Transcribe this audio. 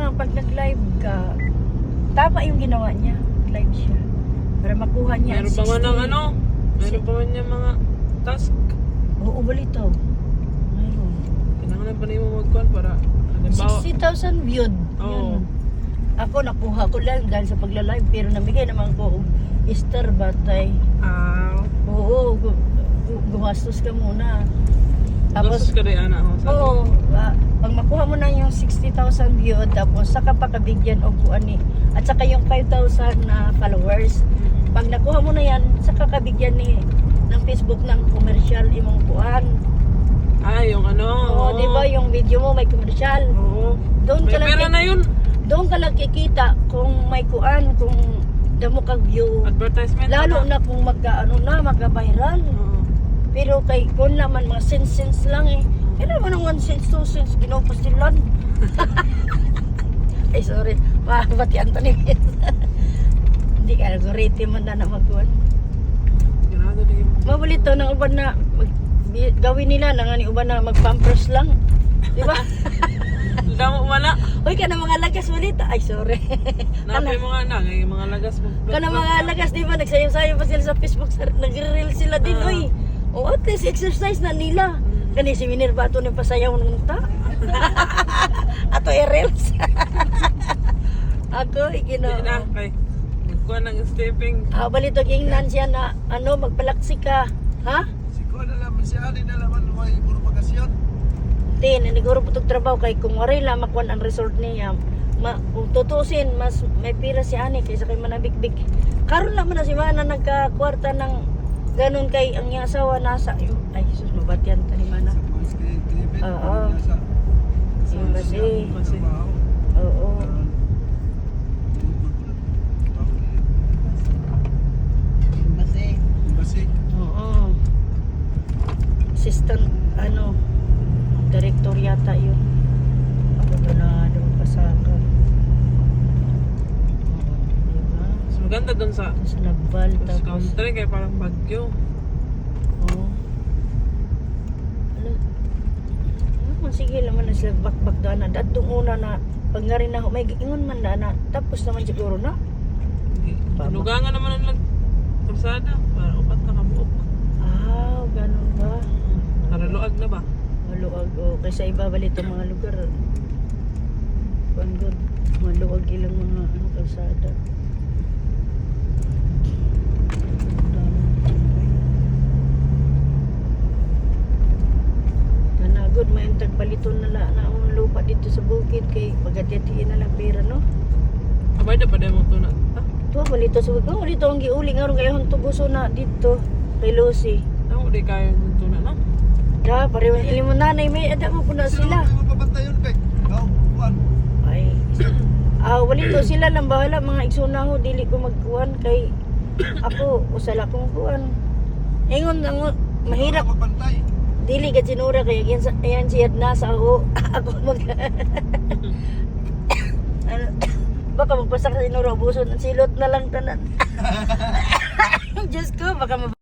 lang pag nag-live ka, tama yung ginawa niya. Live siya. Para makuha niya. Meron pa man ng ano? Meron pa man niya mga task. Oo, balito. Mayroon. Kailangan pa niyo magkuhan para halimbawa. 60,000 viewed. Oo. Yun. Ako nakuha ko lang dahil sa pagla-live pero namigay naman ko og Easter batay. Oo, gumastos ka muna. Tapos ka rin ana ho. Oo, pag makuha mo na yung 60,000 view tapos saka pa kabigyan og kuan ni at saka yung 5,000 na followers. Pag nakuha mo na yan, saka kabigyan ni ng Facebook ng commercial imong kuan. Yung ano. Oo, di ba yung video mo may commercial? Oo. Doon May ka lang pera na yun. doon ka lang kikita kung may kuan, kung damo kag view. Advertisement. Lalo na kung magka-viral. Oo. Pero kay kung naman mga cents lang eh. Pero naman ng 1 cent, 2 cents, ginopastilan. Ay sorry, bati Anthony. Hindi ka algorithm man na magkuhan. Ganado din. Mabalito ng uban na gawin nila na nga ni uban na mag-pampers lang. Di ba? Damo wala. Uy, ka na mga lagas balita. Ay, sorry. Napay mga anak, yung mga lagas mo. Ka na mga lagas, di ba? Nagsayaw-sayaw pa sila sa Facebook. Nag-reel sila din, uy. O, at least exercise na nila. Kani si Minerva ato ni pasayaw ng ta. Ato i-reels. Ako, Hindi na, ikino. kay. Nagkuhan ng stepping. Balito kingnan siya na, magpalaksi ka. Ha? Siko na naman siya, di na naman may puro bakasyon. Tin, niguro putog trabaho kay kung wari lang makuan ang resort niya. Kung tutusin, mas may pira si Ani kaysa kay manabigbig. Karon lang man na si Mana nagkakwarta ng ganun kay ang iyang asawa nasa ay sus mabatyan ta ni Mana. Sa Boys Kevin, Oo. nasa Yung kasi, trabaho. oo. Kasi, Oo. Assistant, director yata yun. Ako to na pasaka. Diba? Mas maganda dun sa Tapos nagbal, cross tapos, country kay parang Bagyo. oo. Sige naman na sila bakbak na datong una na pag nga rin ako, may ingon man na tapos naman siguro na. Lugangan naman ang kalsada para upat na kabuok. Ganun ba? Naraluag na ba? Maluwag o kaysa iba balito mga lugar. Kuan good. Maluwag ilang mga kalsada. Ganagod may antag paliton na ang lupa dito sa bukid kay pagatitiin na lang pera no. Abay na pa din mo ito na. Tuwa balito sa bukid. Balito ang giuli nga ron kay tubuso na dito kay Lucy. Ako di kaya ito na no? Da, parewan ilimo nanay may ada mo na sila. sino may mapabantay yun, Pek? Kuwan. Ay. Walito sila lang bahala mga igsuna ho dili ko magkuan kay ako usala kong kuan. Ingon ang mahirap Sino magbantay? dili ka sinura kay ayan siya nasa ako ako mag baka magpasa ka sinura buson silot na lang tanan. Diyos ko baka